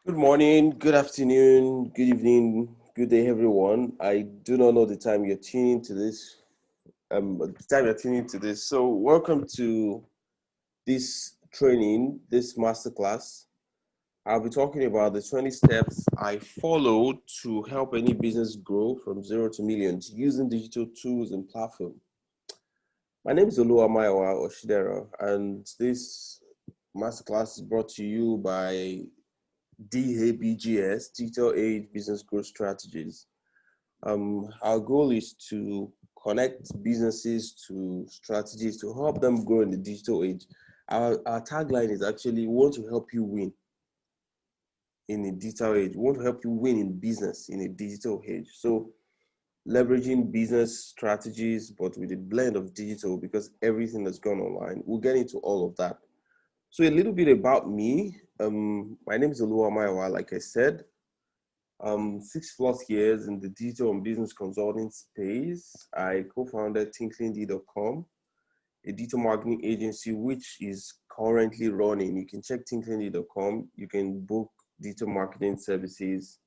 Good morning, good afternoon, good evening, good day, everyone. I do not know the time you're tuning to this. The time you're tuning to this. So, welcome to this training, this masterclass. I'll be talking about the 20 steps I follow to help any business grow from zero to millions using digital tools and platform. My name is Oluwamayowa Oshidera, and this masterclass is brought to you by DABGS, Digital Age Business Growth Strategies. Our goal is to connect businesses to strategies to help them grow in the digital age. Our tagline is actually, we want to help you win in a digital age. We want to help you win in business in a digital age. So leveraging business strategies, but with a blend of digital because everything has gone online. We'll get into all of that. So a little bit about me. My name is Oluwamayowa, like I said. 6+ years in the digital and business consulting space. I co-founded ThinkLindy.com, a digital marketing agency which is currently running. You can check ThinkLindy.com. You can book digital marketing services.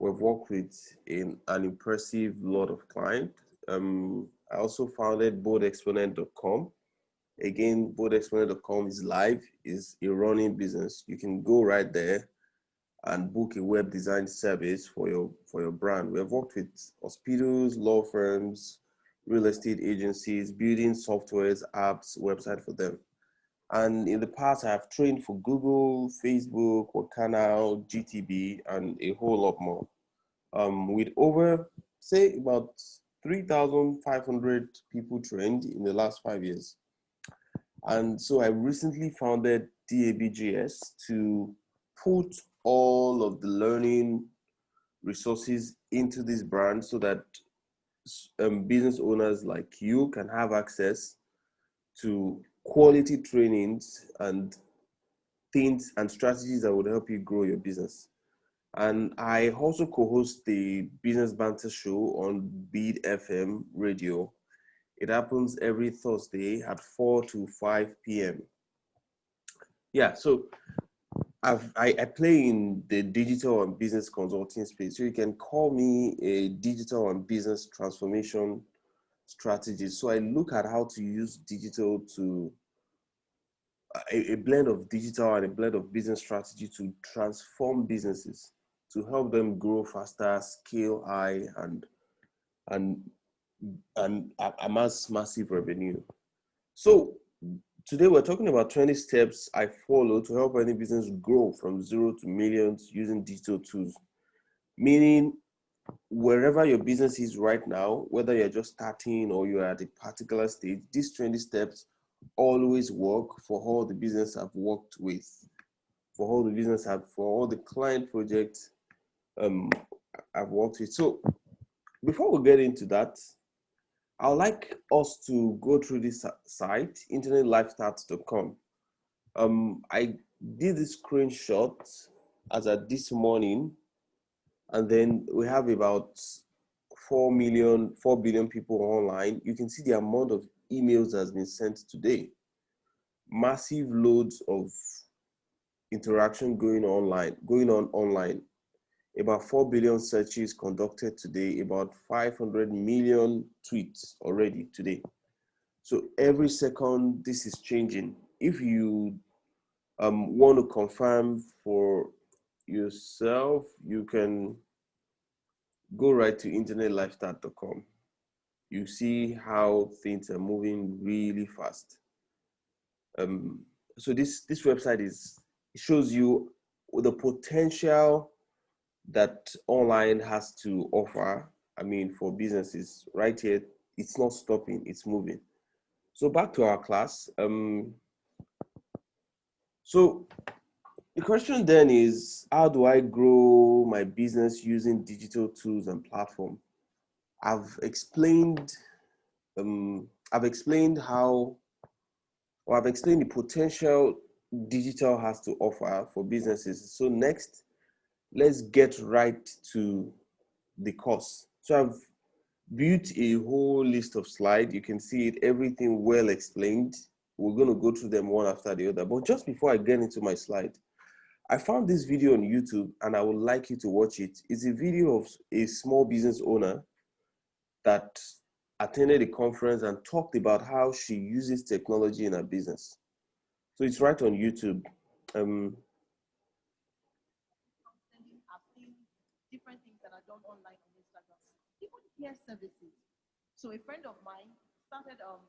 We've worked with an impressive lot of clients. I also founded BoldExponent.com. Again, BoldExponent.com is live, is a running business. You can go right there and book a web design service for your brand. We have worked with hospitals, law firms, real estate agencies, building softwares, apps, website for them. And in the past, I have trained for Google, Facebook, Workana, GTB, and a whole lot more. With over, say, about 3,500 people trained in the last 5 years. And so I recently founded DABGS to put all of the learning resources into this brand so that business owners like you can have access to quality trainings and things and strategies that would help you grow your business. And I also co-host the Business Banter Show on Beat FM radio. It happens every Thursday at 4 to 5 p.m. Yeah, so I play in the digital and business consulting space. So you can call me a digital and business transformation strategist. So I look at how to use digital to a blend of digital and a blend of business strategy to transform businesses, to help them grow faster, scale high, and amass massive revenue. So today we're talking about 20 steps I follow to help any business grow from zero to millions using digital tools. Meaning, wherever your business is right now, whether you're just starting or you're at a particular stage, these 20 steps always work for all the business I've worked with, for all the client projects I've worked with. So before we get into that, I would like us to go through this site, internetlifestats.com. I did this screenshot as at this morning, and then we have about 4 billion people online. You can see the amount of emails that has been sent today. Massive loads of interaction going on online. About 4 billion searches conducted today, about 500 million tweets already today. So every second, this is changing. If you want to confirm for yourself, you can go right to internetlifestyle.com. You see how things are moving really fast. So this website shows you the potential that online has to offer. I mean, for businesses, right here, it's not stopping, it's moving. So back to our class. So the question then is, how do I grow my business using digital tools and platform? I've explained how, or I've explained the potential digital has to offer for businesses. So next, let's get right to the course. So I've built a whole list of slides. You can see it, everything well explained. We're going to go through them one after the other. But just before I get into my slide, I found this video on YouTube and I would like you to watch it. It's a video of a small business owner that attended a conference and talked about how she uses technology in her business. So it's right on YouTube. I've seen different things that are done online on Instagram, even hair services. So a friend of mine started um,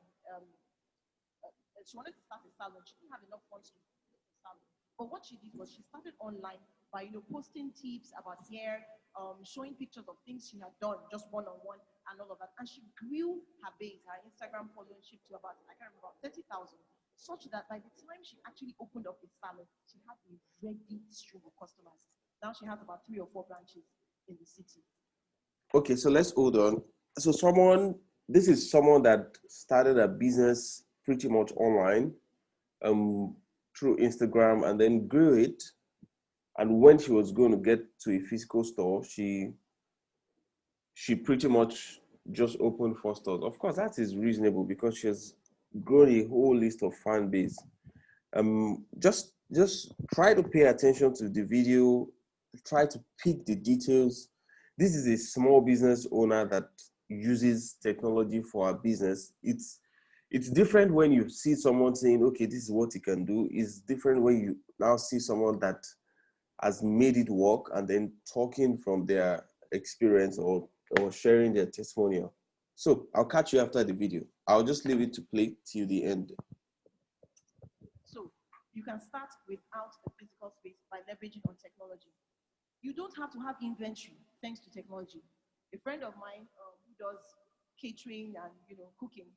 she wanted to start a salon. She didn't have enough funds to do a salon. But what she did was she started online by posting tips about hair, showing pictures of things she had done just one on one and all of that. And she grew her base, her Instagram followership to about I can't remember 30,000, such that by the time she actually opened up a salon, she had a ready stream of customers. Now she has about 3 or 4 branches in the city. Okay, so let's hold on. So this is someone that started a business pretty much online, through Instagram, and then grew it. And when she was going to get to a physical store, she pretty much just opened 4 stores. Of course, that is reasonable because she has grown a whole list of fan base. Just try to pay attention to the video, try to pick the details. This is a small business owner that uses technology for her business. It's different when you see someone saying, okay, this is what you can do. It's different when you now see someone that has made it work and then talking from their experience or sharing their testimonial. So I'll catch you after the video. I'll just leave it to play till the end. So you can start without a physical space by leveraging on technology. You don't have to have inventory thanks to technology. A friend of mine who does catering and cooking.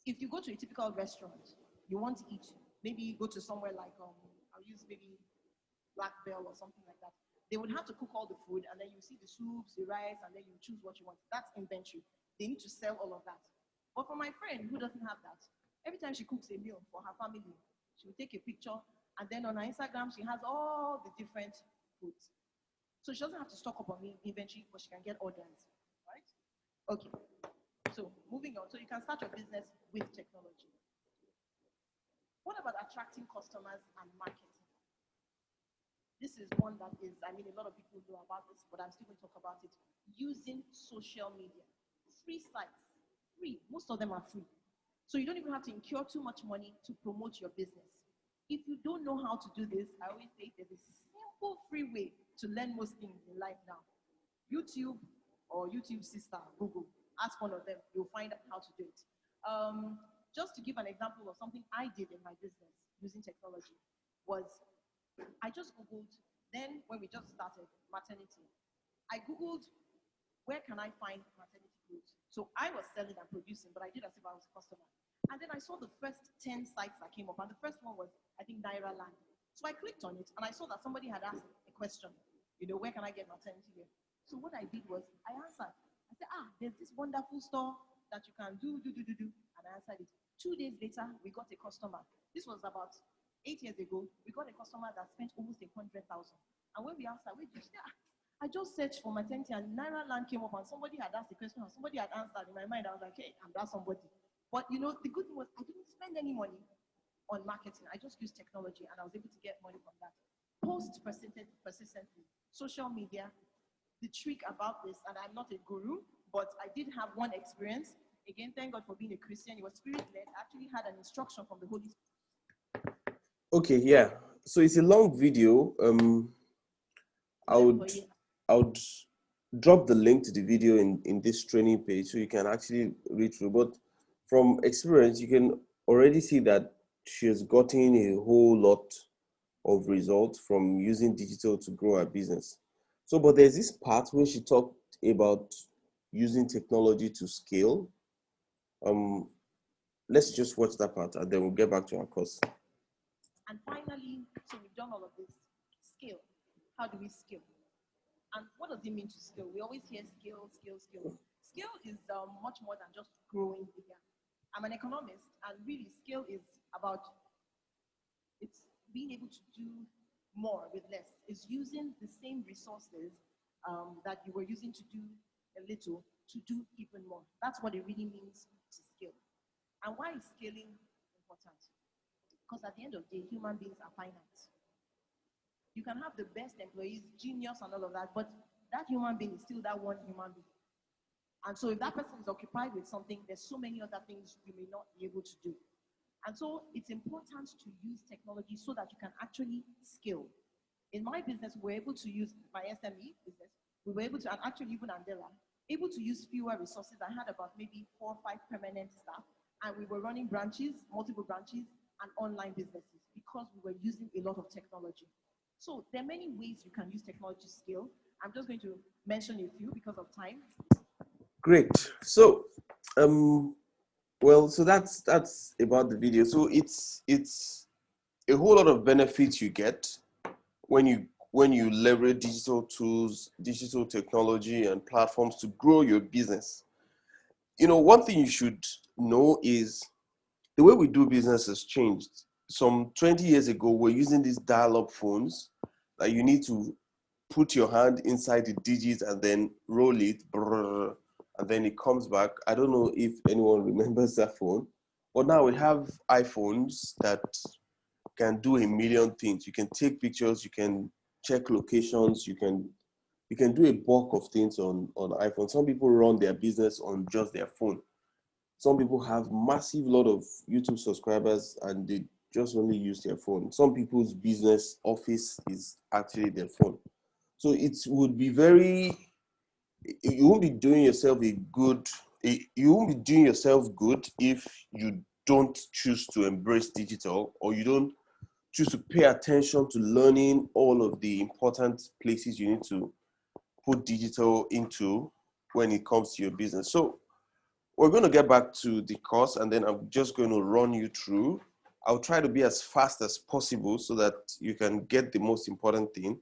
If you go to a typical restaurant, you want to eat, maybe go to somewhere like I'll use maybe Black Bell or something like that. They would have to cook all the food, and then you see the soups, the rice, and then you choose what you want. That's inventory. They need to sell all of that. But for my friend who doesn't have that, every time she cooks a meal for her family, she will take a picture, and then on her Instagram, she has all the different foods. So she doesn't have to stock up on inventory, but she can get orders, right? Okay. So moving on. So you can start your business with technology. What about attracting customers and marketing? This is one that is, I mean, a lot of people know about this, but I'm still going to talk about it. Using social media. Free sites. Free. Most of them are free. So you don't even have to incur too much money to promote your business. If you don't know how to do this, I always say there's a simple free way to learn most things in life now. YouTube or YouTube sister, Google. Ask one of them. You'll find out how to do it. Just to give an example of something I did in my business using technology was I just Googled, then when we just started maternity, I Googled where can I find maternity clothes. So I was selling and producing, but I did as if I was a customer. And then I saw the first 10 sites that came up, and the first one was, I think, Naira Land. So I clicked on it, and I saw that somebody had asked a question, where can I get maternity wear? So what I did was, I answered. I said, there's this wonderful store that you can do, and I answered it. 2 days later, we got a customer. This was about 8 years ago. We got a customer that spent almost 100,000. And when we asked her, wait, I just searched for maternity and Naira Land came up and somebody had asked the question and somebody had answered. In my mind, I was like, hey, I'm that somebody. But the good thing was I didn't spend any money on marketing. I just used technology and I was able to get money from that. Post persistently. Social media. The trick about this, and I'm not a guru, but I did have one experience. Again, thank God for being a Christian. It was spirit-led. I actually had an instruction from the Holy Spirit. Okay, yeah. So it's a long video. I would drop the link to the video in this training page so you can actually read through. But from experience, you can already see that she has gotten a whole lot of results from using digital to grow her business. So, but there's this part where she talked about using technology to scale. Let's just watch that part and then we'll get back to our course. And finally, so we've done all of this. Scale. How do we scale? And what does it mean to scale? We always hear scale. Scale is much more than just growing bigger. I'm an economist, and really scale is about it's being able to do more with less. It's using the same resources that you were using to do a little to do even more. That's what it really means to scale. And why is scaling important? Because at the end of the day, human beings are finite. You can have the best employees, genius and all of that, but that human being is still that one human being. And so if that person is occupied with something, there's so many other things you may not be able to do. And so it's important to use technology so that you can actually scale. In my business, we're able to use my SME business. We were able to, and actually even Andela, able to use fewer resources. I had about maybe 4 or 5 permanent staff, and we were running branches, multiple branches, and online businesses because we were using a lot of technology. So there are many ways you can use technology to scale. I'm just going to mention a few because of time. Great. So, well, so that's about the video. So it's a whole lot of benefits you get when you leverage digital tools, digital technology, and platforms to grow your business. You know, one thing you should know is the way we do business has changed. Some 20 years ago, we're using these dial-up phones that you need to put your hand inside the digits and then roll it, brrr, and then it comes back. I don't know if anyone remembers that phone, but now we have iPhones that can do a million things. You can take pictures, you can check locations, you can do a bulk of things on iPhone. Some people run their business on just their phone. Some people have massive lot of YouTube subscribers and they just only use their phone. Some people's business office is actually their phone. So it would be very, you won't be doing yourself a good, you won't be doing yourself good if you don't choose to embrace digital, or you don't choose to pay attention to learning all of the important places you need to put digital into when it comes to your business. So we're going to get back to the course, and then I'm just going to run you through. I'll try to be as fast as possible so that you can get the most important thing.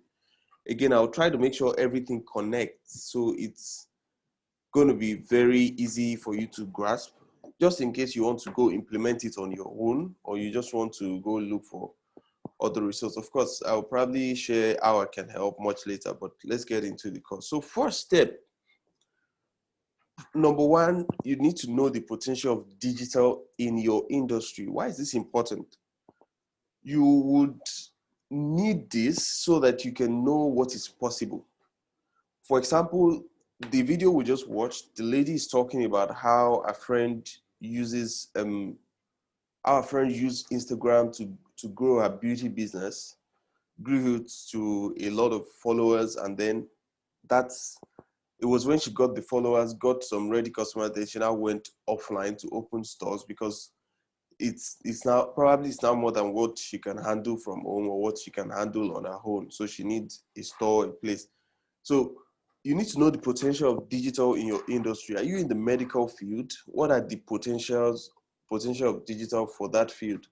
Again, I'll try to make sure everything connects, so it's going to be very easy for you to grasp, just in case you want to go implement it on your own, or you just want to go look for other resources. Of course, I'll probably share how I can help much later, but let's get into the course. So first step, number one, you need to know the potential of digital in your industry. Why is this important? You would need this so that you can know what is possible. For example, the video we just watched, the lady is talking about how a friend uses our friend used Instagram to grow her beauty business, grew it to a lot of followers, and then it was when she got the followers, got some ready customers, then she now went offline to open stores because it's now more than what she can handle from home or what she can handle on her own. So she needs a store, a place. So you need to know the potential of digital in your industry. Are you in the medical field? What are the potential of digital for that field?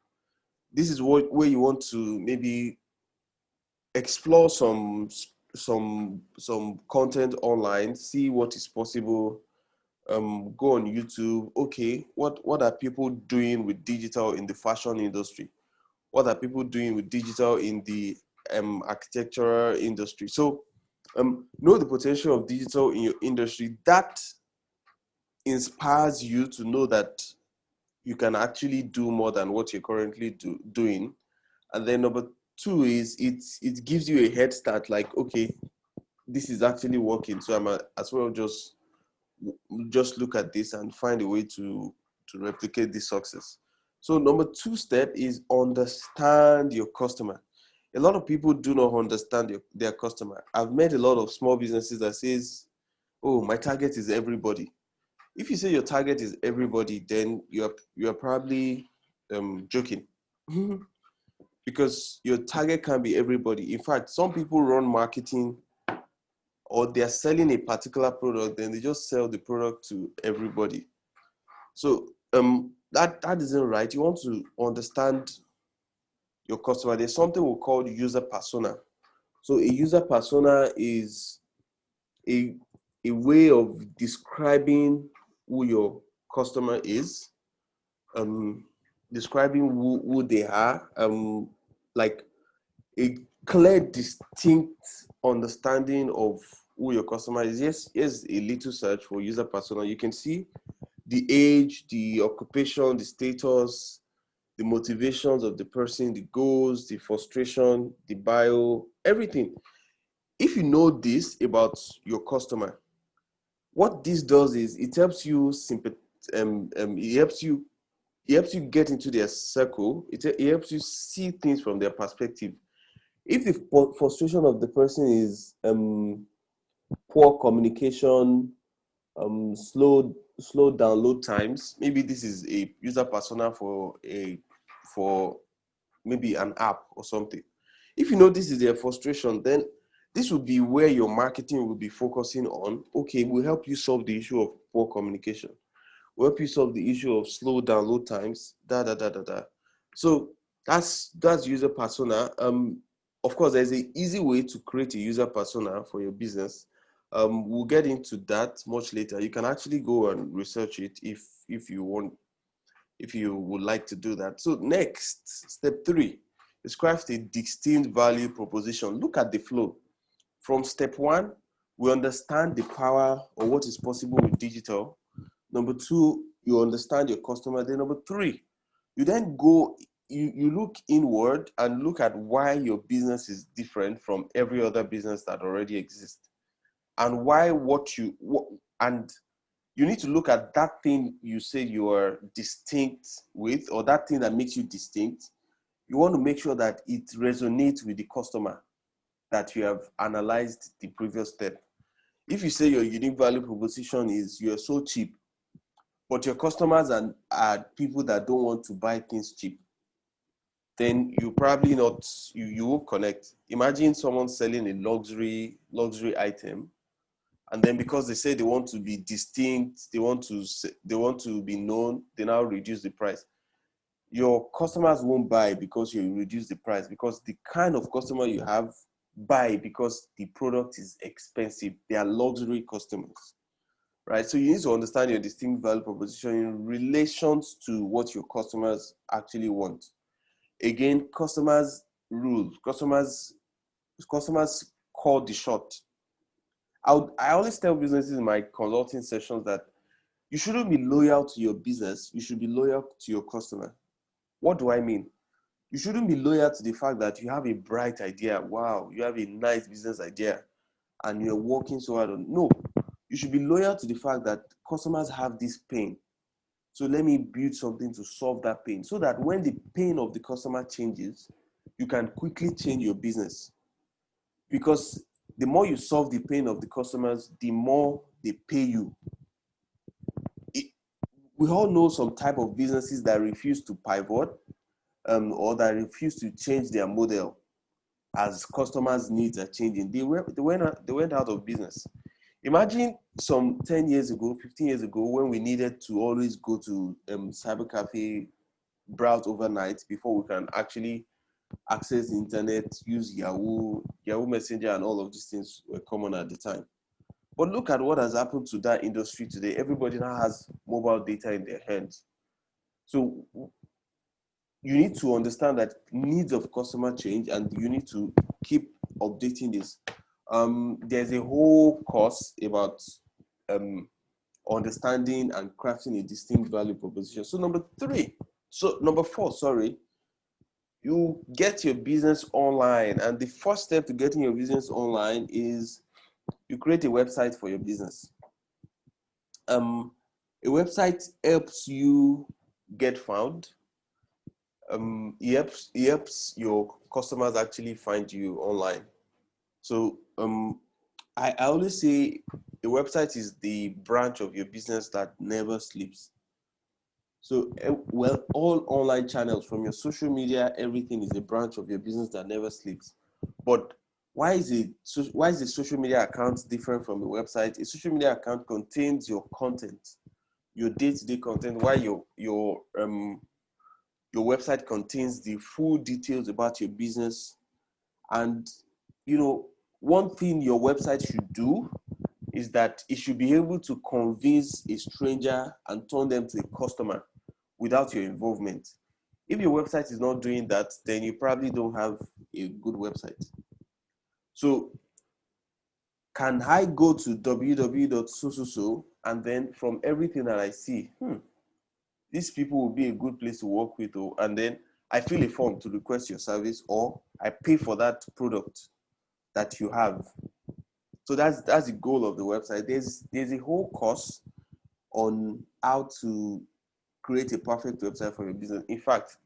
This is where you want to maybe explore some content online, see what is possible. Go on YouTube. Okay, what are people doing with digital in the fashion industry? What are people doing with digital in the architectural industry? So know the potential of digital in your industry. That inspires you to know that you can actually do more than what you're currently doing. And then number two is it gives you a head start, like, okay, this is actually working, so I'm as well just look at this and find a way to replicate this success. So number two step is understand your customer. A lot of people do not understand their customer. I've met a lot of small businesses that says, oh, my target is everybody. If you say your target is everybody, then you're probably joking. Because your target can be everybody. In fact, some people run marketing, or they're selling a particular product, then they just sell the product to everybody. So that isn't right. You want to understand your customer. There's something we call user persona. So a user persona is a way of describing who your customer is, describing who they are, like a clear, distinct understanding of who your customer is. Yes, here's a little search for user persona. You can see the age, the occupation, the status, the motivations of the person, the goals, the frustration, the bio, everything. If you know this about your customer, what this does is it helps you it helps you get into their circle. It helps you see things from their perspective. If the frustration of the person is poor communication, slow download times, maybe this is a user persona for maybe an app or something. If you know this is their frustration, then this will be where your marketing will be focusing on. Okay, we'll help you solve the issue of poor communication. We'll help you solve the issue of slow download times. So that's user persona. Of course, there's an easy way to create a user persona for your business. We'll get into that much later. You can actually go and research it if you want, if you would like to do that. So next, step 3, describe a distinct value proposition. Look at the flow. From step 1, we understand the power or what is possible with digital. Number 2, you understand your customer. Then number 3, you then go, you look inward and look at why your business is different from every other business that already exists. And why and you need to look at that thing you say you are distinct with, or that thing that makes you distinct. You want to make sure that it resonates with the customer that you have analyzed the previous step. If you say your unique value proposition is you're so cheap, but your customers are people that don't want to buy things cheap, then you probably not, you won't connect. Imagine someone selling a luxury item, and then because they say they want to be distinct, they want to be known, they now reduce the price. Your customers won't buy because you reduce the price, because the kind of customer you have buy because the product is expensive. They are luxury customers, right? So you need to understand your distinct value proposition in relations to what your customers actually want. Again, customers rule. Customers call the shot. I always tell businesses in my consulting sessions that you shouldn't be loyal to your business. You should be loyal to your customer. What do I mean? You shouldn't be loyal to the fact that you have a bright idea. Wow, you have a nice business idea and you're working so hard on. No, you should be loyal to the fact that customers have this pain. So let me build something to solve that pain, so that when the pain of the customer changes, you can quickly change your business. Because the more you solve the pain of the customers, the more they pay you. We all know some type of businesses that refuse to pivot, or that refuse to change their model as customers' needs are changing. They went out of business. Imagine some 10 years ago, 15 years ago, when we needed to always go to cyber cafe, browse overnight before we can actually access the internet, use Yahoo Messenger, and all of these things were common at the time. But look at what has happened to that industry today. Everybody now has mobile data in their hands. So you need to understand that needs of customer change, and you need to keep updating this. There's a whole course about understanding and crafting a distinct value proposition. So number 4, sorry, you get your business online. And the first step to getting your business online is you create a website for your business. A website helps you get found. It helps your customers actually find you online. So I always say a website is the branch of your business that never sleeps. So, well, all online channels, from your social media, everything is a branch of your business that never sleeps. But why is the social media account different from a website? A social media account contains your content, your day-to-day content, while your website contains the full details about your business. And one thing your website should do is that it should be able to convince a stranger and turn them to a customer without your involvement. If your website is not doing that, then you probably don't have a good website. So can I go to www.so and then from everything that I see, these people will be a good place to work with, and then I fill a form to request your service, or I pay for that product. that you have. So that's the goal of the website. There's a whole course on how to create a perfect website for your business. In fact,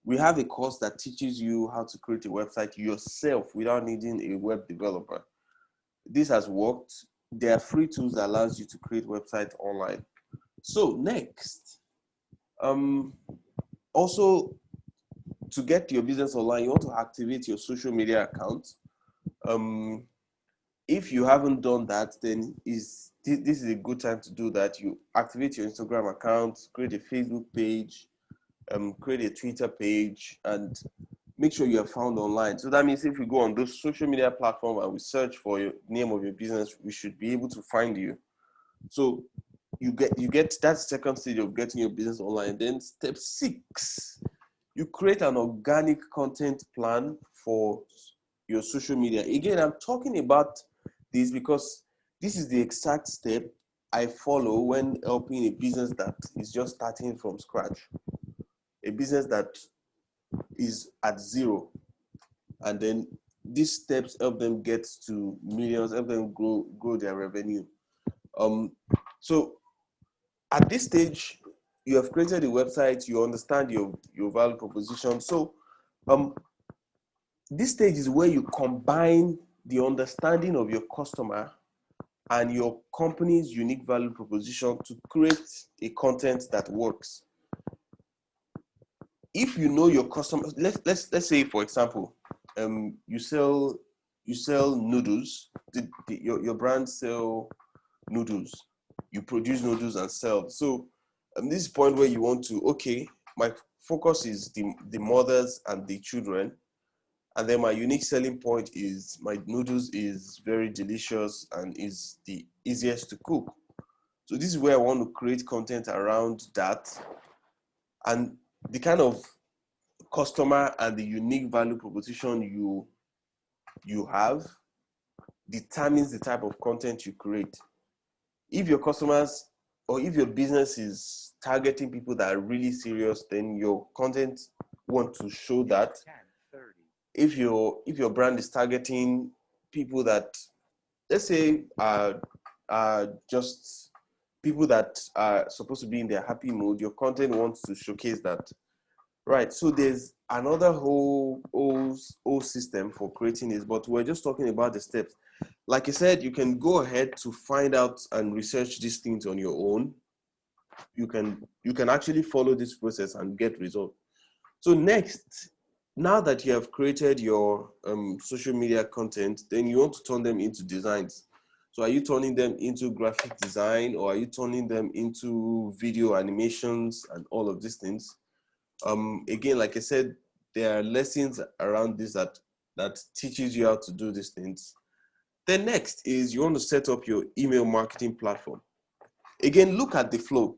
we have a course that teaches you how to create a website yourself without needing a web developer. This has worked. There are free tools that allows you to create websites online. So next, also to get your business online, you want to activate your social media account. If you haven't done that, then this is a good time to do that. You activate your Instagram account, create a Facebook page, create a Twitter page, and make sure you are found online. So that means if we go on those social media platforms and we search for your name of your business, we should be able to find you. So you get that second stage of getting your business online. Then step 6, you create an organic content plan for your social media. Again, I'm talking about this because this is the exact step I follow when helping a business that is just starting from scratch, a business that is at zero, and then these steps help them get to millions, help them grow their revenue. So at this stage, you have created a website, you understand your value proposition. So this stage is where you combine the understanding of your customer and your company's unique value proposition to create a content that works. If you know your customer, let's say for example, you sell noodles. Your brand sell noodles. You produce noodles and sell. So this is the point where you want to, okay, my focus is the mothers and the children. And then my unique selling point is my noodles is very delicious and is the easiest to cook. So this is where I want to create content around that. And the kind of customer and the unique value proposition you have determines the type of content you create. If your customers or if your business is targeting people that are really serious, then your content want to show that. If your brand is targeting people that, let's say, are just people that are supposed to be in their happy mood, your content wants to showcase that. Right. So there's another whole system for creating this, but we're just talking about the steps. Like I said, you can go ahead to find out and research these things on your own. You can actually follow this process and get results. So next, now that you have created your social media content, then you want to turn them into designs. So are you turning them into graphic design, or are you turning them into video animations and all of these things? Again, like I said, there are lessons around this that teaches you how to do these things. Then next is you want to set up your email marketing platform. Again, look at the flow.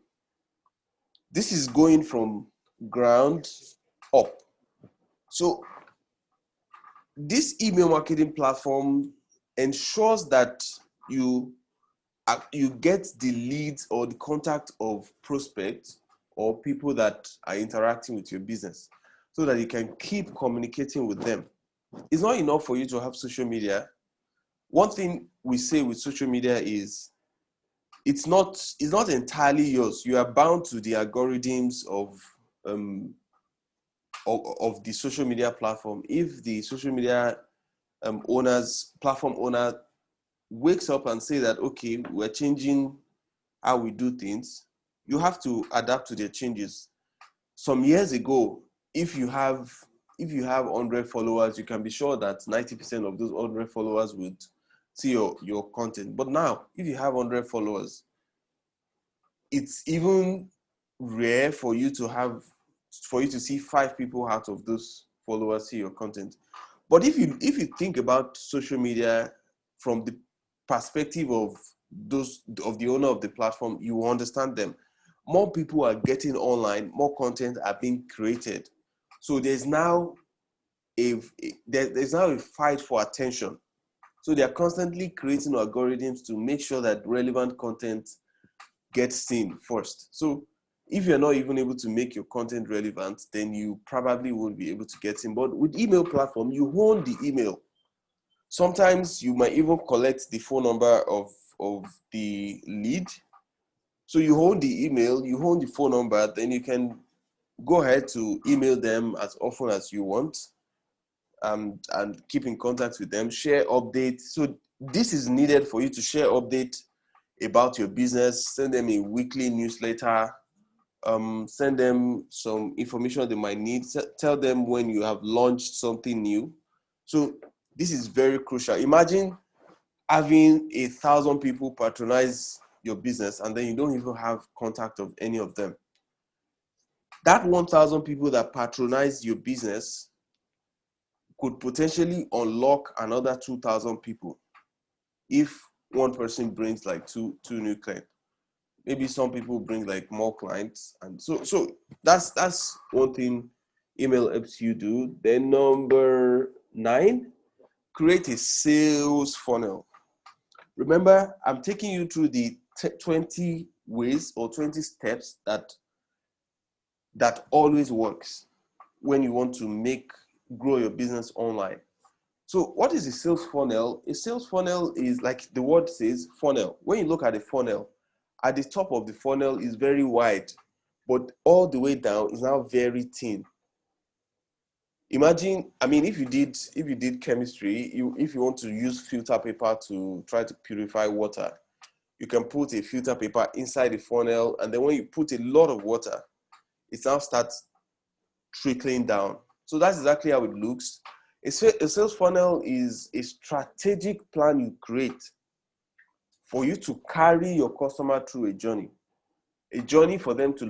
This is going from ground up. So this email marketing platform ensures that you get the leads or the contact of prospects or people that are interacting with your business so that you can keep communicating with them. It's not enough for you to have social media. One thing we say with social media is it's not entirely yours. You are bound to the algorithms of the social media platform. If the social media platform owner wakes up and say that, okay, we're changing how we do things, you have to adapt to their changes. Some years ago, if you have 100 followers, you can be sure that 90% of those 100 followers would see your content. But now, if you have 100 followers, it's even rare for you to see 5 people out of those followers see your content. But if you think about social media from the perspective of the owner of the platform, you will understand them. More people are getting online, more content are being created. So there's now a fight for attention. So they are constantly creating algorithms to make sure that relevant content gets seen first. So if you're not even able to make your content relevant, then you probably won't be able to get in. But with email platform, you own the email. Sometimes you might even collect the phone number of the lead. So you hold the email, you hold the phone number, then you can go ahead to email them as often as you want, and keep in contact with them, share updates. So this is needed for you to share update about your business, send them a weekly newsletter, send them some information they might need, tell them when you have launched something new. So this is very crucial. Imagine having 1,000 people patronize your business and then you don't even have contact of any of them. That 1,000 people that patronize your business could potentially unlock another 2,000 people if one person brings like two new clients. Maybe some people bring like more clients, and so that's one thing email helps you do. Then number 9, create a sales funnel. Remember, I'm taking you through the 20 ways or 20 steps that always works when you want to grow your business online. So what is a sales funnel? A sales funnel is, like the word says, funnel. When you look at a funnel, at the top of the funnel is very wide, but all the way down is now very thin. Imagine, I mean, if you did chemistry, if you want to use filter paper to try to purify water, you can put a filter paper inside the funnel, and then when you put a lot of water, it now starts trickling down. So that's exactly how it looks. A sales funnel is a strategic plan you create for you to carry your customer through a journey for them to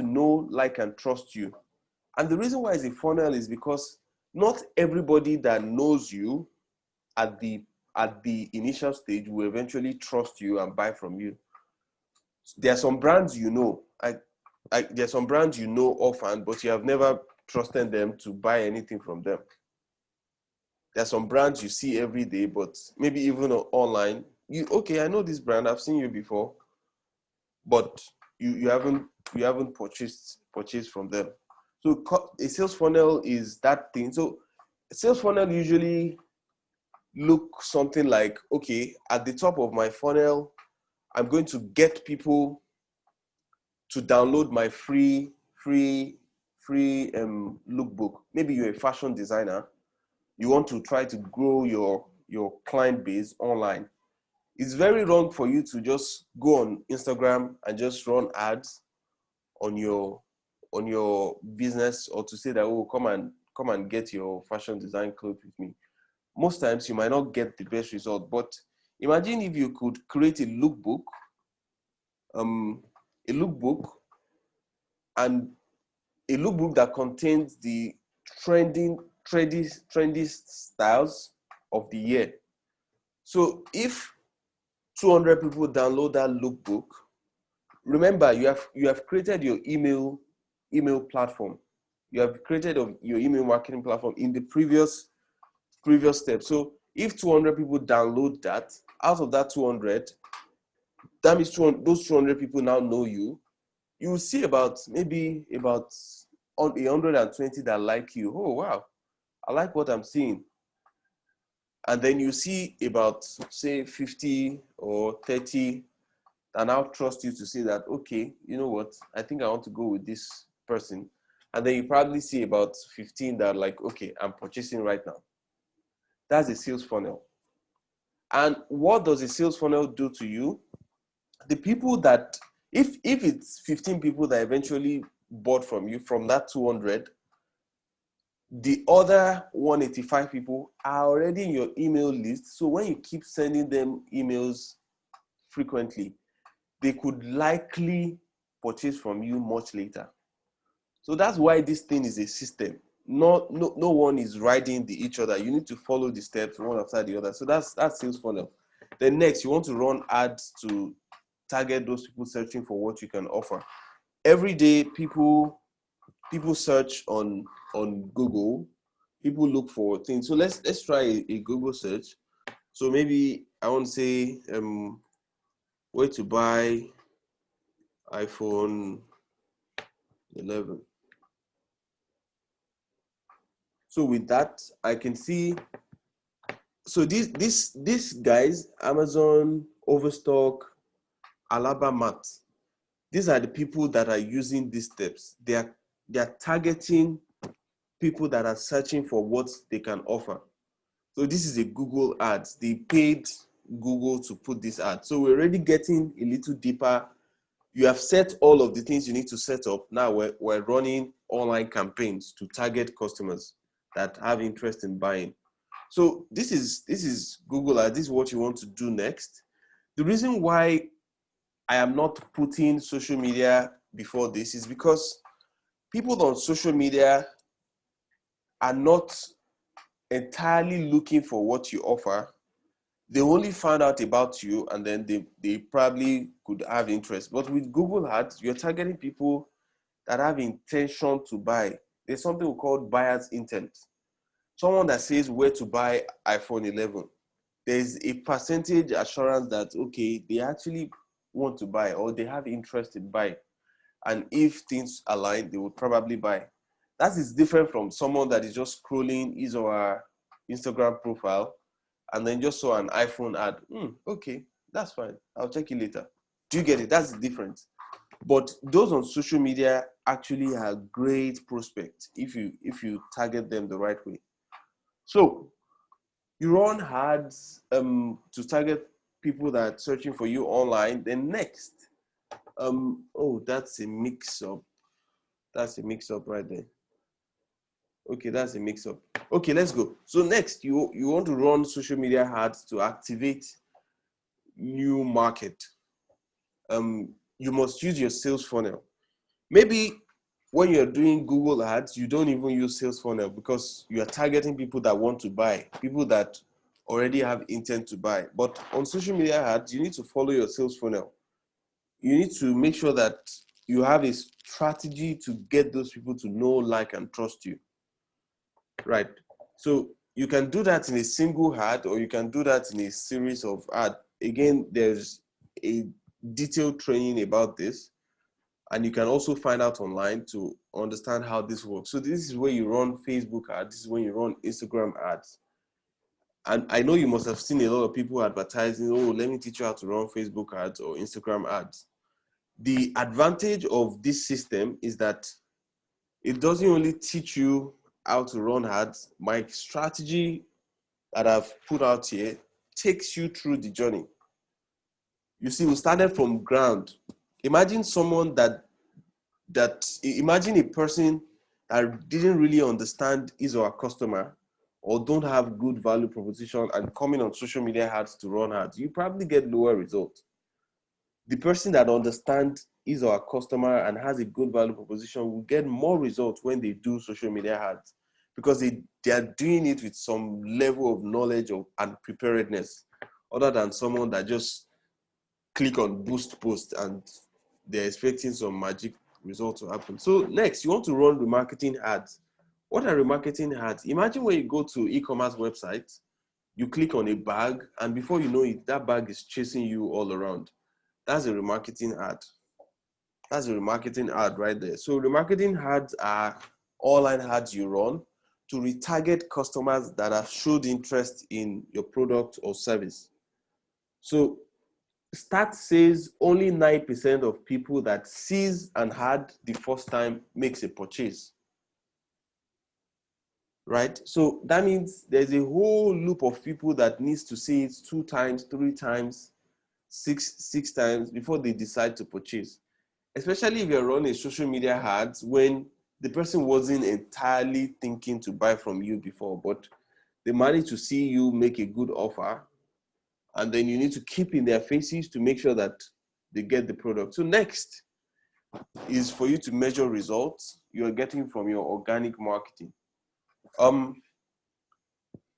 know, like, and trust you. And the reason why it's a funnel is because not everybody that knows you at the initial stage will eventually trust you and buy from you. There are some brands there are some brands offhand, but you have never trusted them to buy anything from them. There are some brands you see every day, but maybe even online, I know this brand, I've seen you before, but you haven't purchased from them. So a sales funnel is that thing. So a sales funnel usually look something like, okay, at the top of my funnel, I'm going to get people to download my free lookbook. Maybe you're a fashion designer, you want to try to grow your client base online. It's very wrong for you to just go on Instagram and just run ads on your business, or to say that, oh, come and get your fashion design clothes with me. Most times you might not get the best result, but imagine if you could create a lookbook, and a lookbook that contains the trendy styles of the year. So if 200 people download that lookbook, remember, you have created your email platform. You have created your email marketing platform in the previous step. So if 200 people download that, out of that 200, that means those 200 people now know you. You will see about 120 that like you. Oh, wow, I like what I'm seeing. And then you see about, say, 50 or 30 that now trust you to say that, okay, you know what, I think I want to go with this person. And then you probably see about 15 that are like, okay, I'm purchasing right now. That's a sales funnel. And what does a sales funnel do to you? The people that, if it's 15 people that eventually bought from you from that 200, the other 185 people are already in your email list. So when you keep sending them emails frequently, they could likely purchase from you much later. So that's why this thing is a system. No one is riding each other. You need to follow the steps one after the other. So that's sales funnel. Then next, you want to run ads to target those people searching for what you can offer. Every day, people search on Google. People look for things. So let's try a Google search. So maybe I want to say where to buy iPhone 11. So with that, I can see, so these guys, Amazon, Overstock, Alabama, these are the people that are using these steps. They are targeting people that are searching for what they can offer. So this is a Google ads. They paid Google to put this ad. So we're already getting a little deeper. You have set all of the things you need to set up. Now we're running online campaigns to target customers that have interest in buying. So this is Google ads. This is what you want to do next. The reason why I am not putting social media before this is because people on social media are not entirely looking for what you offer. They only found out about you and then they probably could have interest. But with Google Ads, you're targeting people that have intention to buy. There's something we call buyer's intent. Someone that says where to buy iPhone 11. There's a percentage assurance that, okay, they actually want to buy or they have interest in buying. And if things align, they would probably buy. That is different from someone that is just scrolling his or her Instagram profile and then just saw an iPhone ad. Okay, that's fine. I'll check it later. Do you get it? That's the difference. But those on social media actually are great prospects if you target them the right way. So you run ads to target people that are searching for you online. Then next, that's a mix-up. That's a mix-up right there. Okay, that's a mix-up. Okay, let's go. So next, you want to run social media ads to activate new market. You must use your sales funnel. Maybe when you're doing Google ads, you don't even use sales funnel because you are targeting people that want to buy, people that already have intent to buy. But on social media ads, you need to follow your sales funnel. You need to make sure that you have a strategy to get those people to know, like, and trust you. Right. So you can do that in a single ad or you can do that in a series of ads. Again, there's a detailed training about this. And you can also find out online to understand how this works. So this is where you run Facebook ads. This is when you run Instagram ads. And I know you must have seen a lot of people advertising, oh, let me teach you how to run Facebook ads or Instagram ads. The advantage of this system is that it doesn't only teach you how to run ads. My strategy that I've put out here takes you through the journey. You see, we started from ground. Imagine someone imagine a person that didn't really understand his or her customer or don't have good value proposition and coming on social media ads to run ads, you probably get lower results. The person that understands his or her customer and has a good value proposition will get more results when they do social media ads because they are doing it with some level of knowledge and preparedness other than someone that just click on boost post and they're expecting some magic result to happen. So next, you want to run remarketing ads. What are remarketing ads? Imagine when you go to e-commerce website, you click on a bag, and before you know it, that bag is chasing you all around. That's a remarketing ad. That's a remarketing ad right there. So remarketing ads are online ads you run to retarget customers that have showed interest in your product or service. So stats says only 9% of people that sees an ad the first time makes a purchase. Right? So that means there's a whole loop of people that needs to see it 2 times, 3 times, six times before they decide to purchase. Especially if you're running social media ads when the person wasn't entirely thinking to buy from you before, but they managed to see you make a good offer. And then you need to keep in their faces to make sure that they get the product. So next is for you to measure results you're getting from your organic marketing.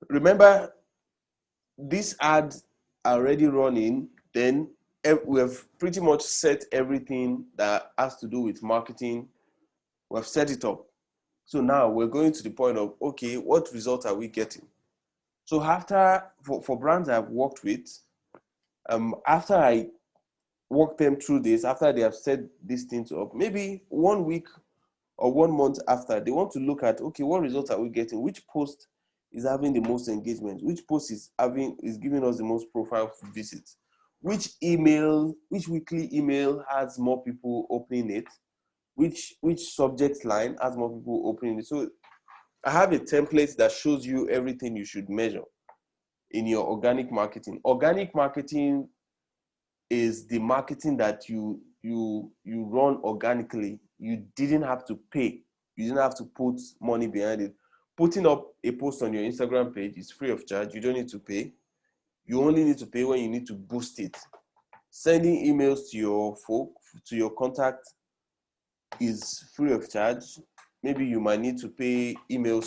Remember, these ads are already running, then we have pretty much set everything that has to do with marketing. We've set it up. So now we're going to the point of, okay, what results are we getting? So for brands I've worked with, after I walk them through this, after they have set these things up, maybe 1 week or 1 month after, they want to look at, okay, what results are we getting? Which post is having the most engagement? Which post is giving us the most profile visits? Which weekly email has more people opening it? Which subject line has more people opening it? So I have a template that shows you everything you should measure in your organic marketing. Organic marketing is the marketing that you run organically. You didn't have to pay. You didn't have to put money behind it. Putting up a post on your Instagram page is free of charge. You don't need to pay. You only need to pay when you need to boost it. Sending emails to your contact is free of charge. Maybe you might need to pay email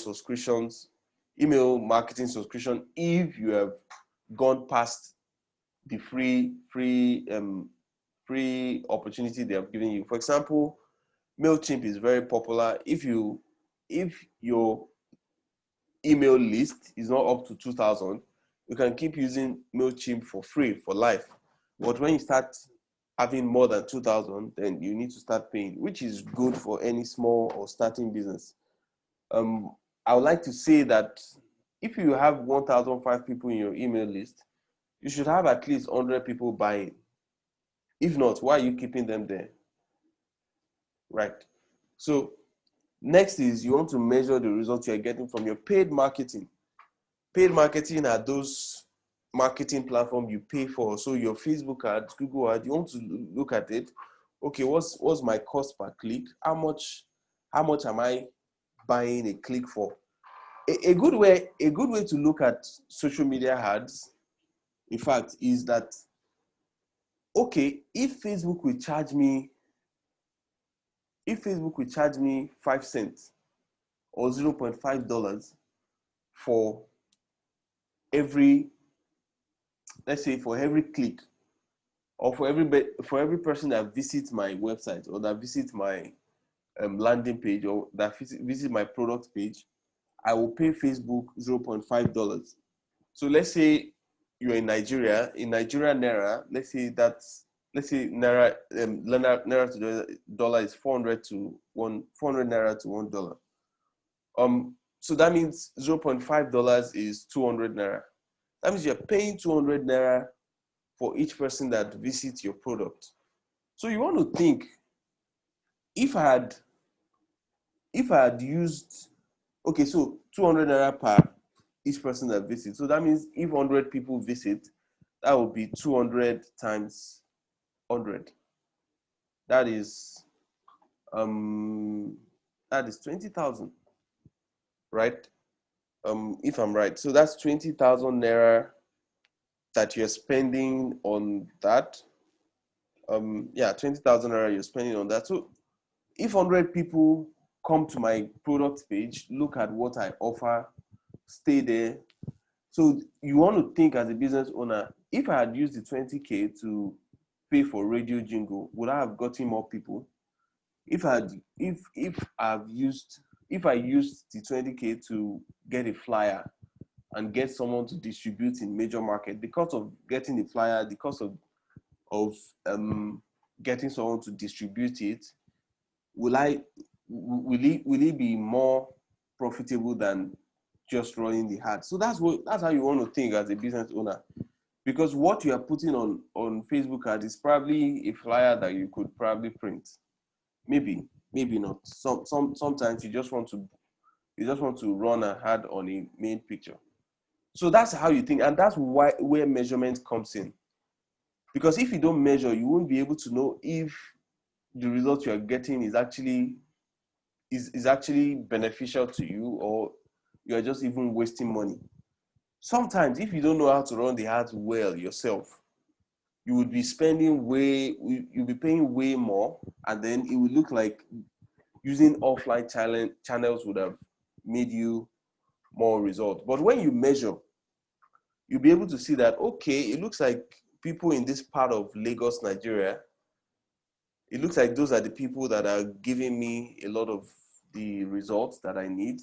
marketing subscription if you have gone past the free opportunity they have given you. For example, MailChimp is very popular. If your email list is not up to 2,000, you can keep using MailChimp for free for life. But when you start having more than 2,000, then you need to start paying, which is good for any small or starting business. I would like to say that if you have 1,005 people in your email list, you should have at least 100 people buying. If not, why are you keeping them there? Right. So next is you want to measure the results you're getting from your paid marketing. Paid marketing are those marketing platforms you pay for. So your Facebook ads, Google ads, you want to look at it. Okay, what's my cost per click? How much am I buying a click for? A good way to look at social media ads, in fact, is that, okay, if Facebook will charge me 5 cents or $0.5 for every, let's say, for every click, or for every person that visits my website or that visits my landing page or that visit my product page, I will pay Facebook $0.5. So let's say you're in Nigeria, Naira, let's say Naira, Naira to dollar is 400 Naira to $1. So that means $0.5 is 200 Naira. That means you're paying 200 Naira for each person that visits your product. So you want to think, if I had used, okay, so 200 Naira per each person that visits. So that means if 100 people visit, that would be 200 times 100. That is 20,000, right? If I'm right. So that's 20,000 Naira that you're spending on that. 20,000 Naira you're spending on that. So if 100 people come to my product page, look at what I offer, stay there. So you want to think as a business owner, if I had used the 20K to pay for radio jingle, would I have gotten more people? If I used the 20K to get a flyer and get someone to distribute in major market, the cost of getting the flyer, the cost of getting someone to distribute it, will it be more profitable than just running the ad? So that's how you want to think as a business owner, because what you are putting on Facebook ad is probably a flyer that you could probably print. Maybe not. Sometimes you just want to run an ad on a main picture. So that's how you think, and that's where measurement comes in. Because if you don't measure, you won't be able to know if the result you are getting is actually beneficial to you, or you are just even wasting money. Sometimes, if you don't know how to run the ads well yourself, you would be you'll be paying way more, and then it would look like using offline channels would have made you more results. But when you measure, you'll be able to see that, okay, it looks like people in this part of Lagos, Nigeria, it looks like those are the people that are giving me a lot of the results that I need.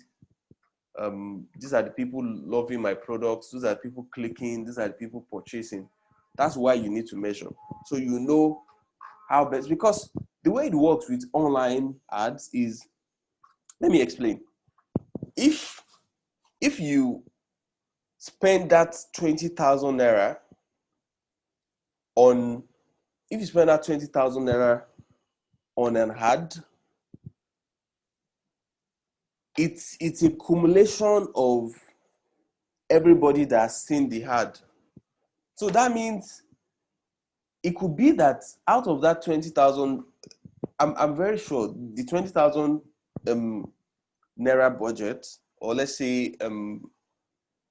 These are the people loving my products. These are the people clicking. These are the people purchasing. That's why you need to measure. So you know how best, because the way it works with online ads is Let me explain. If you spend that 20,000 naira on, if you spend that 20,000 naira on an ad, it's a accumulation of everybody that's seen the ad. So that means it could be that out of that 20,000, I'm very sure the 20,000 naira budget, or let's say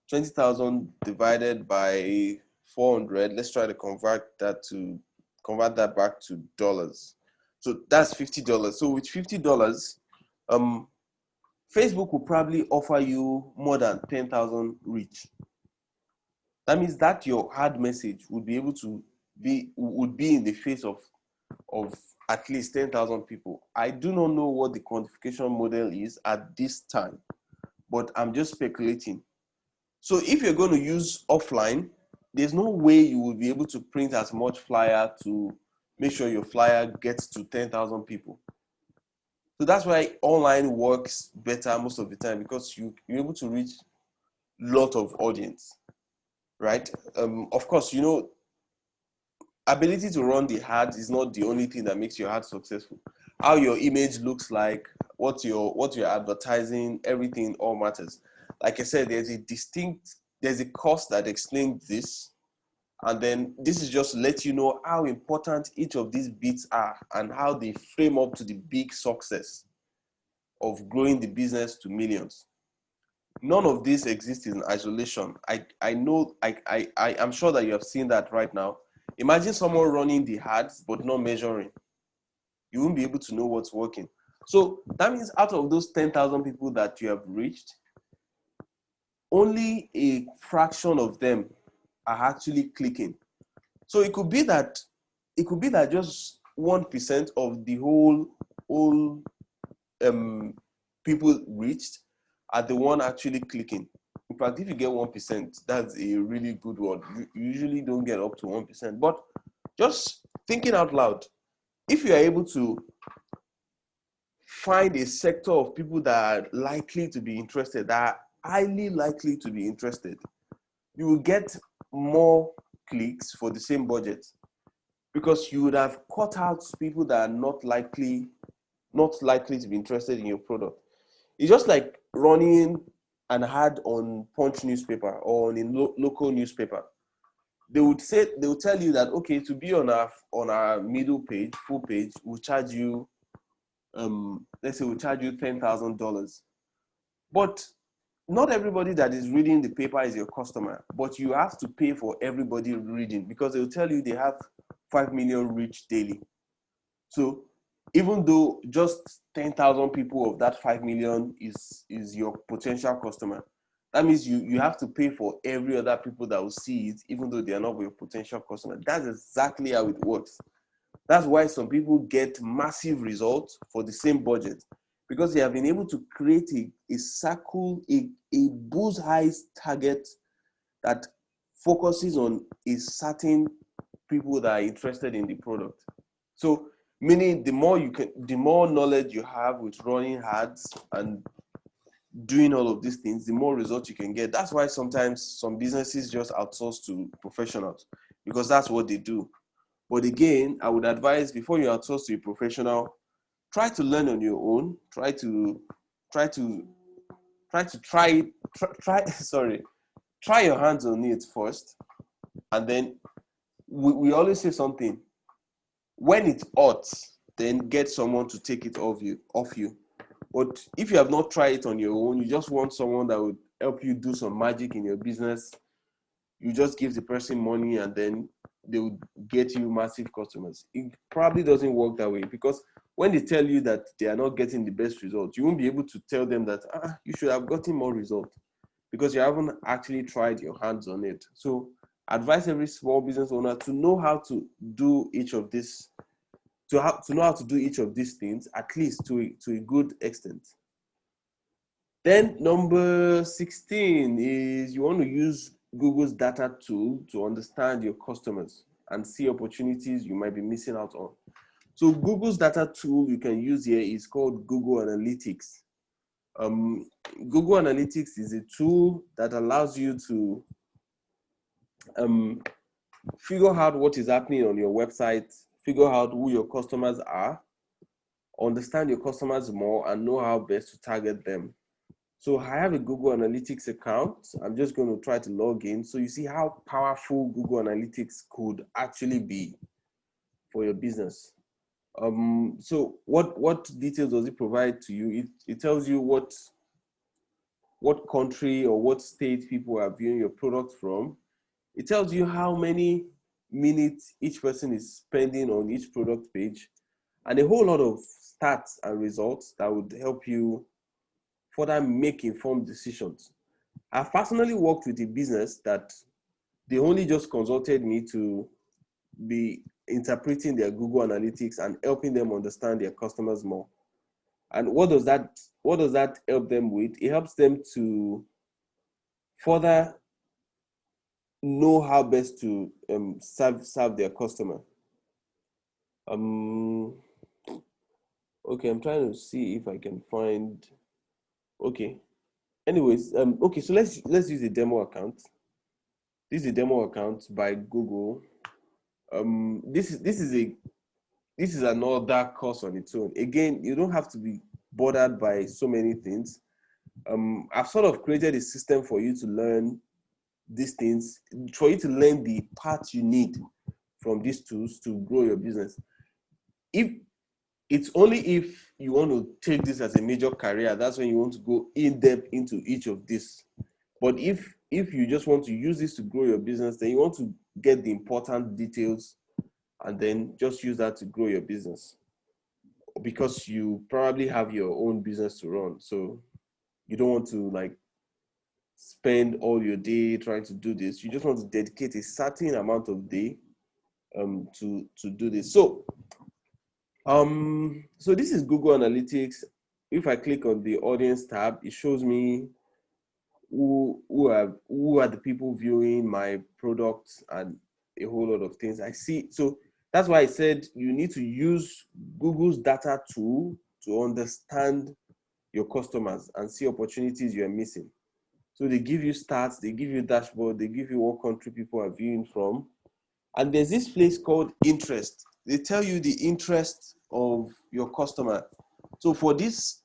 20,000 divided by 400, let's try to convert that back to dollars. So that's $50. So with $50, Facebook will probably offer you more than 10,000 reach. That means that your ad message would be able to would be in the face of at least 10,000 people. I do not know what the quantification model is at this time, but I'm just speculating. So if you're going to use offline, there's no way you will be able to print as much flyer to make sure your flyer gets to 10,000 people. So that's why online works better most of the time, because you're able to reach a lot of audience, right? Of course, ability to run the ad is not the only thing that makes your ad successful. How your image looks like, what you're advertising, everything all matters. Like I said, there's a course that explains this, and then this is just to let you know how important each of these bits are and how they frame up to the big success of growing the business to millions. None of this exists in isolation. I'm sure that you have seen that right now. Imagine someone running the ads but not measuring. You won't be able to know what's working. So that means out of those 10,000 people that you have reached, only a fraction of them are actually clicking. So it could be that just 1% of the whole people reached are the one actually clicking. In fact, if you get 1%, that's a really good one. You usually don't get up to 1%. But just thinking out loud, if you are able to find a sector of people that are likely to be interested, that are highly likely to be interested, you will get more clicks for the same budget, because you would have cut out people that are not likely to be interested in your product. It's just like running an ad on Punch newspaper or on a local newspaper. They would tell you that, okay, to be on our middle page, full page, we'll charge you let's say we'll charge you $10,000. But not everybody that is reading the paper is your customer, but you have to pay for everybody reading, because they'll tell you they have 5 million reach daily. So even though just 10,000 people of that 5 million is your potential customer, that means you have to pay for every other people that will see it, even though they are not your potential customer. That's exactly how it works. That's why some people get massive results for the same budget, because they have been able to create a circle, a bullseye target that focuses on a certain people that are interested in the product. So meaning the more knowledge you have with running ads and doing all of these things, the more results you can get. That's why sometimes some businesses just outsource to professionals, because that's what they do. But again, I would advise, before you outsource to a professional, try to learn on your own. Try your hands on it first. And then we always say something: when it's hot, then get someone to take it off you. But if you have not tried it on your own, you just want someone that would help you do some magic in your business, you just give the person money and then they will get you massive customers. It probably doesn't work that way, because when they tell you that they are not getting the best results, you won't be able to tell them that you should have gotten more results, because you haven't actually tried your hands on it. So advise every small business owner to know how to do each of these, to know how to do each of these things, at least to a good extent. Then number 16 is, you want to use Google's data tool to understand your customers and see opportunities you might be missing out on. So Google's data tool you can use here is called Google Analytics. Google Analytics is a tool that allows you to figure out what is happening on your website, figure out who your customers are, understand your customers more, and know how best to target them. So I have a Google Analytics account. I'm just going to try to log in. So you see how powerful Google Analytics could actually be for your business. So what details does it provide to you? It tells you what country or what state people are viewing your product from. It tells you how many minutes each person is spending on each product page, and a whole lot of stats and results that would help you further make informed decisions. I've personally worked with a business that they only just consulted me to be interpreting their Google Analytics and helping them understand their customers more. And what does that help them with? It helps them to further know how best to serve their customer. Okay, I'm trying to see if I can find. Okay. Anyways, okay, so let's use a demo account. This is a demo account by Google. This is another course on its own. Again, you don't have to be bothered by so many things. I've sort of created a system for you to learn these things, for you to learn the parts you need from these tools to grow your business. If it's only if you want to take this as a major career, that's when you want to go in depth into each of this. But if you just want to use this to grow your business, then you want to get the important details and then just use that to grow your business, because you probably have your own business to run. So you don't want to like spend all your day trying to do this. You just want to dedicate a certain amount of day to do this. So this is Google Analytics. If I click on the audience tab, it shows me who are the people viewing my products and a whole lot of things I see. So that's why I said you need to use Google's data tool to understand your customers and see opportunities you're missing. So they give you stats, they give you dashboard, they give you what country people are viewing from. And there's this place called interest. They tell you the interest of your customer. So for this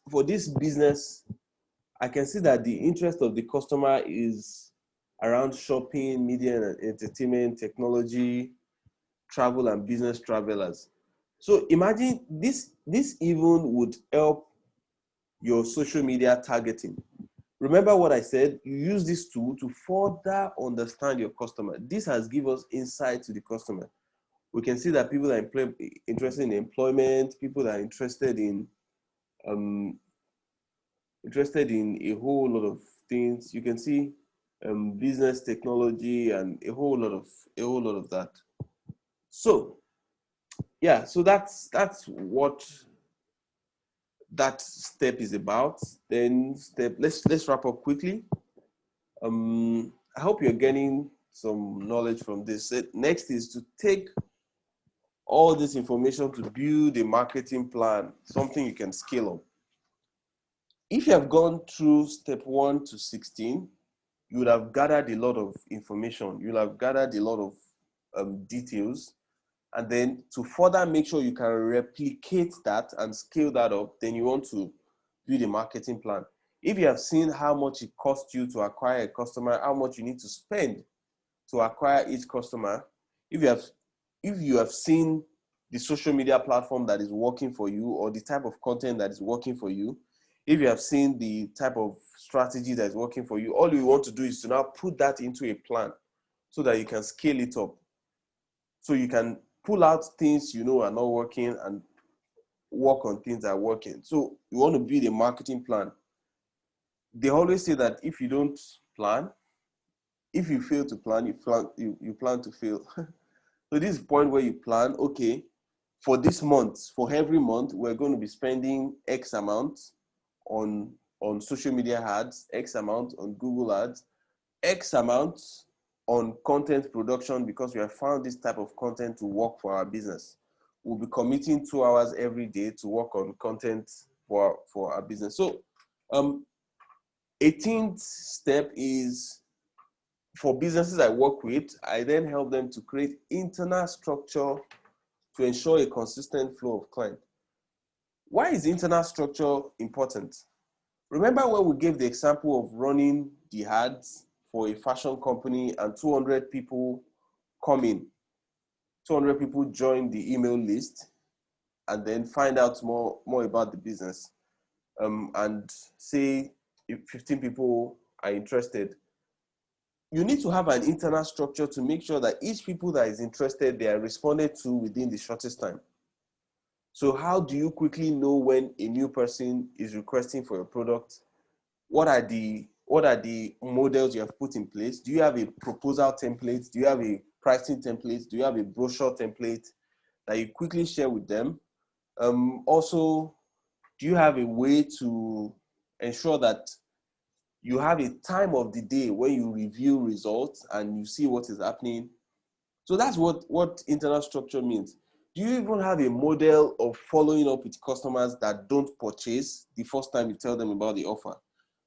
business, I can see that the interest of the customer is around shopping, media and entertainment, technology, travel, and business travelers. So imagine this even would help your social media targeting. Remember what I said, you use this tool to further understand your customer. This has given us insight to the customer. We can see that people are interested in employment, people are interested in a whole lot of things. You can see business, technology, and a whole lot of that. So yeah, so that's what that step is about. Then let's wrap up quickly. I hope you're getting some knowledge from this. Next is to take all this information to build a marketing plan, something you can scale up. If you have gone through step 1 to 16, you would have gathered a lot of information. You'll have gathered a lot of details. And then to further make sure you can replicate that and scale that up, then you want to build a marketing plan. If you have seen how much it costs you to acquire a customer, how much you need to spend to acquire each customer, if you have seen the social media platform that is working for you or the type of content that is working for you, if you have seen the type of strategy that is working for you, all you want to do is to now put that into a plan so that you can scale it up. So you can pull out things you know are not working and work on things that are working. So you want to build a marketing plan. They always say that if you don't plan, if you fail to plan, you plan to fail. So this is the point where you plan, okay, for this month, for every month, we're going to be spending X amount on social media ads, X amount on Google ads, X amount on content production, because we have found this type of content to work for our business. We'll be committing 2 hours every day to work on content for our business. So Um, 18th step is for businesses I work with, I then help them to create internal structure to ensure a consistent flow of client. Why is internal structure important? Remember when we gave the example of running the ads for a fashion company and 200 people come in, 200 people join the email list and then find out more about the business. And say if 15 people are interested, you need to have an internal structure to make sure that each people that is interested, they are responded to within the shortest time. So how do you quickly know when a new person is requesting for your product? What are the models you have put in place? Do you have a proposal template? Do you have a pricing template? Do you have a brochure template that you quickly share with them? Also, do you have a way to ensure that you have a time of the day when you review results and you see what is happening? So that's what internal structure means. Do you even have a model of following up with customers that don't purchase the first time you tell them about the offer?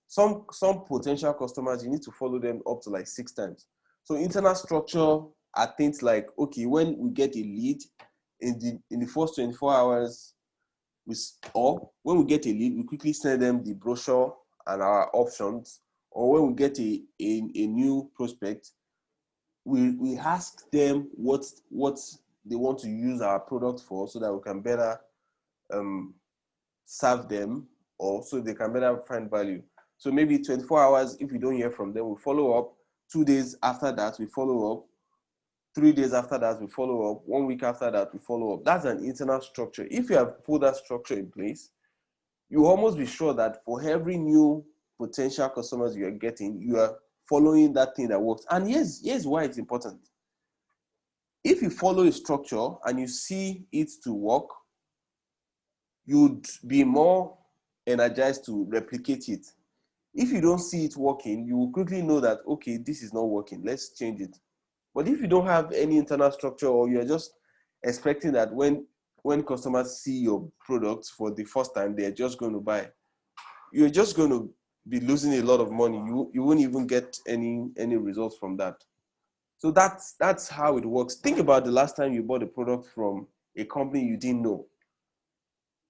Some potential customers, you need to follow them up to like 6 times. So internal structure are things like, okay, when we get a lead in the first 24 hours, or when we get a lead, we quickly send them the brochure and our options. Or when we get a new prospect, we ask them what they want to use our product for, so that we can better serve them, or so they can better find value. So maybe 24 hours, if we don't hear from them, we follow up. 2 days after that, we follow up. 3 days after that, we follow up. 1 week after that, we follow up. That's an internal structure. If you have put that structure in place, you almost be sure that for every new potential customers you are getting, you are following that thing that works. And here's why it's important. If you follow a structure and you see it to work, you'd be more energized to replicate it. If you don't see it working, you will quickly know that, okay, this is not working, let's change it. But if you don't have any internal structure, or you're just expecting that when customers see your products for the first time, they're just going to buy, you're just going to be losing a lot of money. You won't even get any results from that. So that's how it works. Think about the last time you bought a product from a company you didn't know.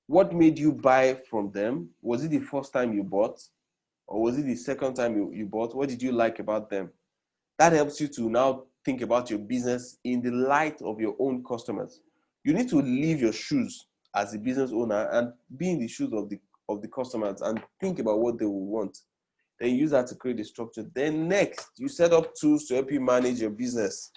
What made you buy from them? Was it the first time you bought? Or was it the second time you bought? What did you like about them? That helps you to now think about your business in the light of your own customers. You need to leave your shoes as a business owner and be in the shoes of the customers and think about what they will want. Then use that to create a structure. Then next, you set up tools to help you manage your business.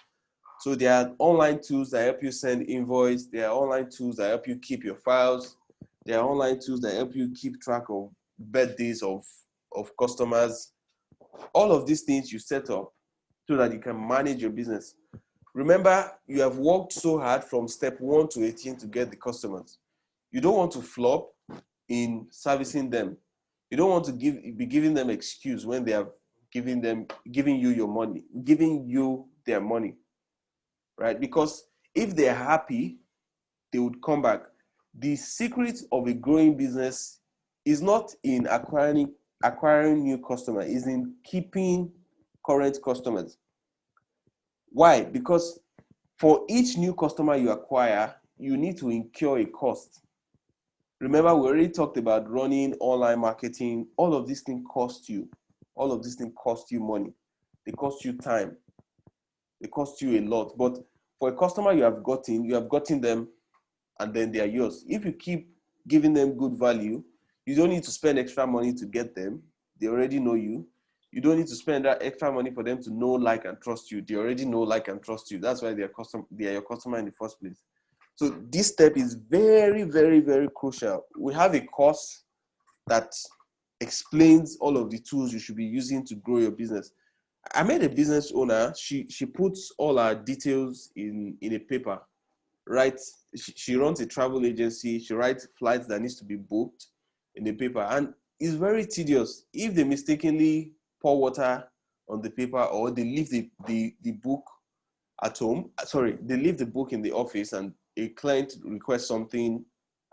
So there are online tools that help you send invoice. There are online tools that help you keep your files. There are online tools that help you keep track of birthdays of customers. All of these things you set up so that you can manage your business. Remember, you have worked so hard from step 1 to 18 to get the customers. You don't want to flop in servicing them. You don't want to be giving them excuse when they are giving you your money, giving you their money, right? Because if they're happy, they would come back. The secret of a growing business is not in acquiring new customers, is in keeping current customers. Why? Because for each new customer you acquire, you need to incur a cost. Remember, we already talked about running online marketing. All of these things cost you. All of these things cost you money. They cost you time. They cost you a lot. But for a customer you have gotten them, and then they are yours. If you keep giving them good value, you don't need to spend extra money to get them. They already know you. You don't need to spend that extra money for them to know, like, and trust you. They already know, like, and trust you. That's why they are your customer in the first place. So this step is very, very, very crucial. We have a course that explains all of the tools you should be using to grow your business. I met a business owner. She puts all her details in a paper. Right? She runs a travel agency. She writes flights that needs to be booked in the paper, and it's very tedious. If they mistakenly pour water on the paper, or they leave the book at home, they leave the book in the office, and a client requests something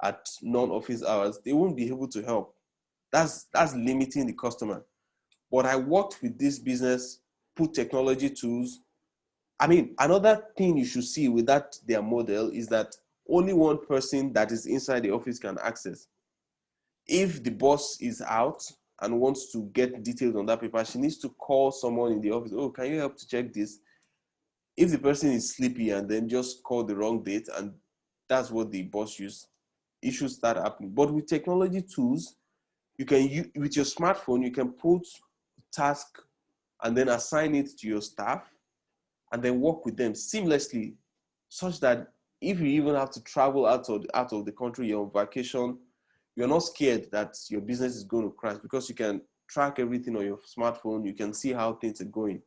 at non-office hours, they won't be able to help. That's limiting the customer. But I worked with this business, put technology tools. I mean, another thing you should see with that their model is that only one person that is inside the office can access. If the boss is out and wants to get details on that paper, she needs to call someone in the office. Oh, can you help to check this? If the person is sleepy and then just call the wrong date, and that's what the boss used, issues start happening. But with technology tools, you can with your smartphone, you can put task and then assign it to your staff and then work with them seamlessly, such that if you even have to travel out of the country, you're on vacation, you're not scared that your business is going to crash because you can track everything on your smartphone. You can see how things are going.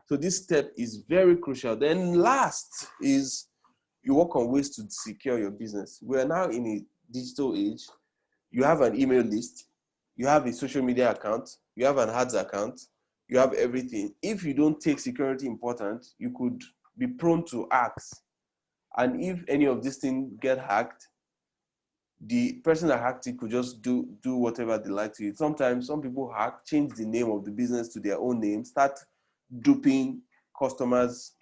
So this step is very crucial. Then last is you work on ways to secure your business. We are now in a digital age. You have an email list, you have a social media account, you have an ads account, you have everything. If you don't take security important, you could be prone to hacks. And if any of these things get hacked, the person that hacked it could just do whatever they like to it. Sometimes some people hack, change the name of the business to their own name, start duping customers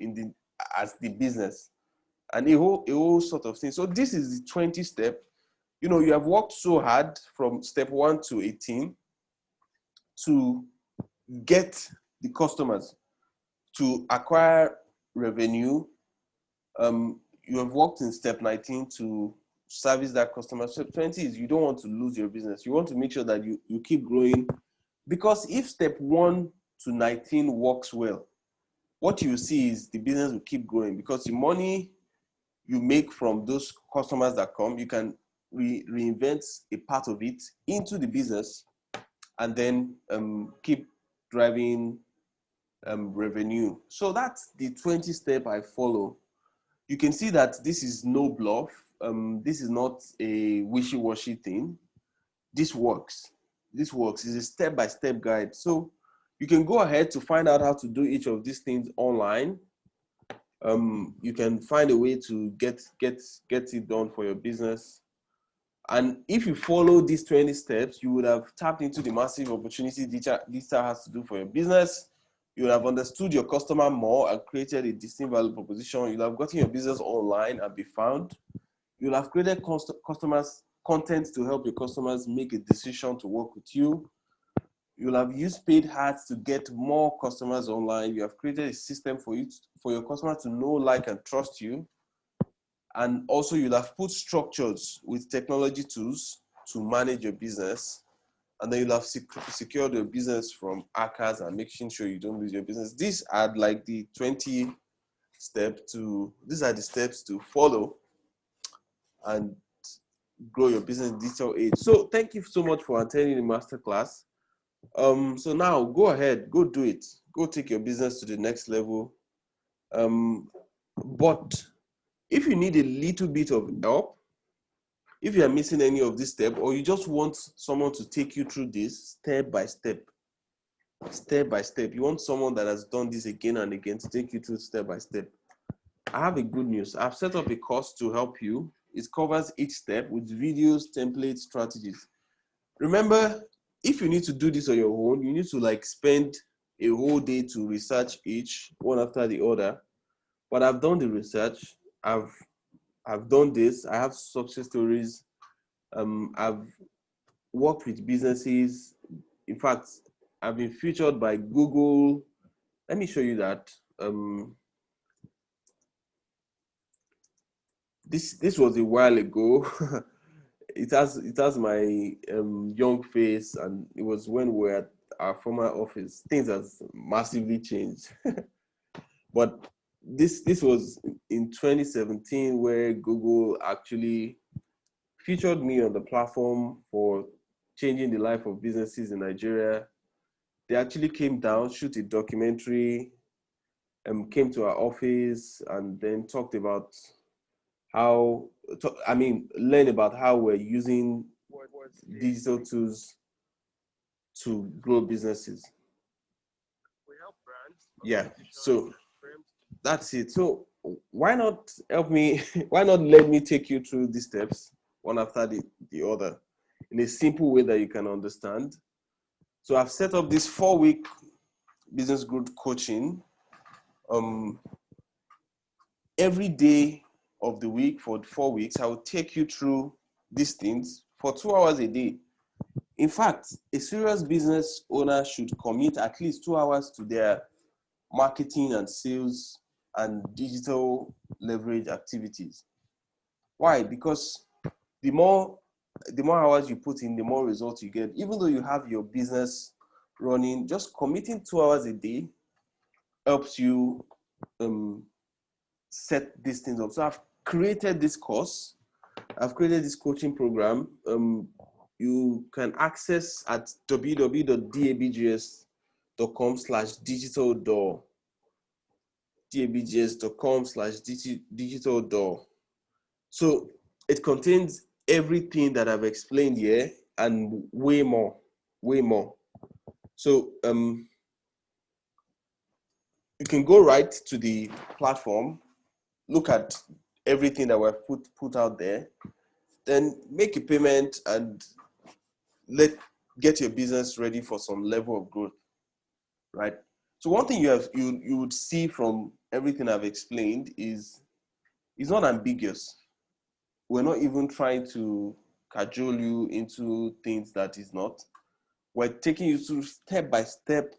as the business, and a whole sort of thing. So this is the 20 step. You have worked so hard from step 1 to 18 to get the customers, to acquire revenue. You have worked in step 19 to service that customer. Step 20 is you don't want to lose your business. You want to make sure that you keep growing, because if step 1 to 19 works well, what you see is the business will keep growing, because the money you make from those customers that come, you can reinvent a part of it into the business and then keep driving revenue. So that's the 20 step I follow. You can see that this is no bluff. This is not a wishy-washy thing. This works. This works. It's a step-by-step guide. So you can go ahead to find out how to do each of these things online. You can find a way to get it done for your business. And if you follow these 20 steps, you would have tapped into the massive opportunity digital has to do for your business. You would have understood your customer more and created a distinct value proposition. You'll have gotten your business online and be found. You'll have created customers content to help your customers make a decision to work with you. You'll have used paid ads to get more customers online. You have created a system for your customers to know, like, and trust you. And also you'll have put structures with technology tools to manage your business. And then you'll have secured your business from hackers and making sure you don't lose your business. These are like the 20 these are the steps to follow and grow your business in digital age. So thank you so much for attending the masterclass. So now go ahead, go do it. Go take your business to the next level. But if you need a little bit of help, if you are missing any of this step, or you just want someone to take you through this step by step, you want someone that has done this again and again to take you through step by step, I have a good news. I've set up a course to help you. It covers each step with videos, templates, strategies. Remember, if you need to do this on your own, you need to spend a whole day to research each one after the other. But I've done the research. I've done this. I have success stories. I've worked with businesses. In fact, I've been featured by Google. Let me show you that. This was a while ago. It has my young face, and it was when we were at our former office. Things has massively changed. But this was in 2017, where Google actually featured me on the platform for changing the life of businesses in Nigeria. They actually came down, shoot a documentary, came to our office, and then talked about learn about how we're using digital tools to grow businesses. Yeah, so that's it. So why not help me? Why not let me take you through these steps one after the other? in a simple way that you can understand. So I've set up this 4-week business growth coaching. Every day of the week for 4 weeks, I will take you through these things for 2 hours a day. In fact, a serious business owner should commit at least 2 hours to their marketing and sales and digital leverage activities. Why? Because the more hours you put in, the more results you get. Even though you have your business running, just committing 2 hours a day helps you set these things up. So I've created this course. I've created this coaching program. You can access at www.dabgs.com/digital-door. dabgs.com/digital-door. So it contains everything that I've explained here and way more. So you can go right to the platform, look at everything that we've put out there, then make a payment and get your business ready for some level of growth, right? So one thing you would see from everything I've explained is it's not ambiguous. We're not even trying to cajole you into things that is not. We're taking you through step-by-step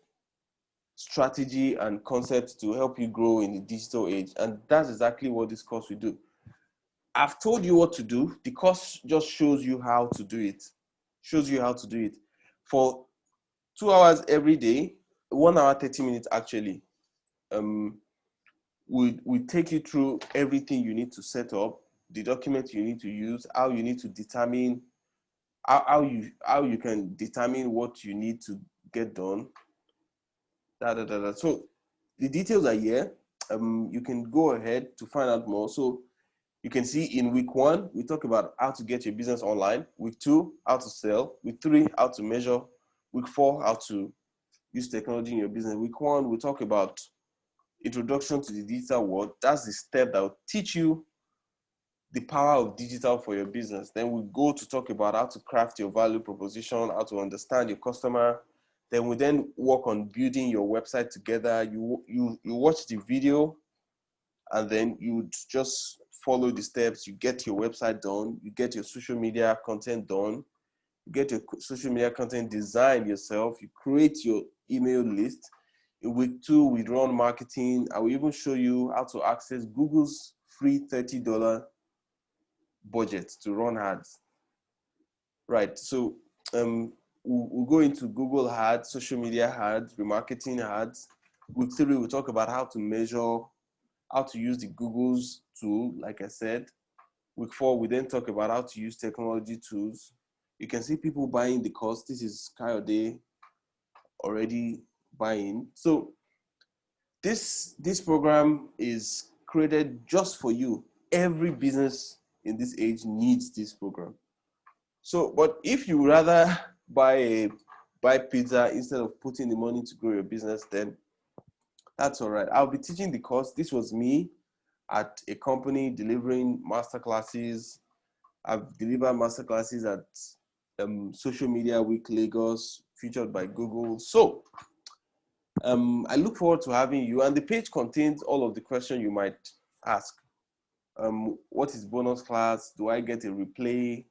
strategy and concepts to help you grow in the digital age. And that's exactly what this course will do. I've told you what to do. The course just shows you how to do it. For 2 hours every day, 1 hour, 30 minutes actually. We take you through everything you need to set up, the documents you need to use, how you need to determine, how you can determine what you need to get done. So the details are here. You can go ahead to find out more. So you can see in week 1, we talk about how to get your business online. Week 2, how to sell. Week 3, how to measure. Week 4, how to use technology in your business. Week 1, we talk about introduction to the digital world. That's the step that will teach you the power of digital for your business. Then we go to talk about how to craft your value proposition, how to understand your customer. Then we work on building your website together. You watch the video, and then you just follow the steps. You get your website done. You get your social media content done. You get your social media content designed yourself. You create your email list. In week 2, we run marketing. I will even show you how to access Google's free $30 budget to run ads. Right. So we'll go into Google ads, social media ads, remarketing ads. Week 3, we'll talk about how to measure, how to use the Google's tool, like I said. Week 4, we then talk about how to use technology tools. You can see people buying the course. This is Kayode already buying. So this program is created just for you. Every business in this age needs this program. So, but if you rather buy pizza instead of putting the money to grow your business, then that's all right. I'll be teaching the course. This was me at a company delivering masterclasses. I've delivered masterclasses at Social Media Week Lagos, featured by Google. So I look forward to having you. And the page contains all of the questions you might ask. What is bonus class? Do I get a replay?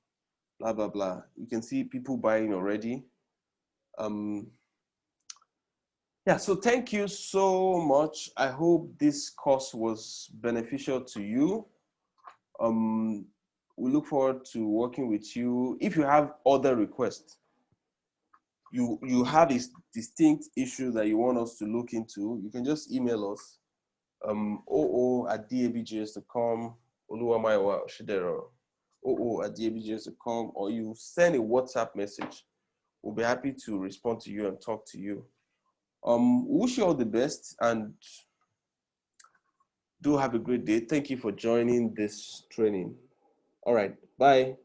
Blah, blah, blah. You can see people buying already. Yeah, so thank you so much. I hope this course was beneficial to you. We look forward to working with you. If you have other requests, you have a distinct issue that you want us to look into, you can just email us, oo@dabgs.com, Oluwamaiwa Oshidero, oo@dabgs.com, or you send a WhatsApp message. We'll be happy to respond to you and talk to you. We wish you all the best and do have a great day. Thank you for joining this training. All right, bye.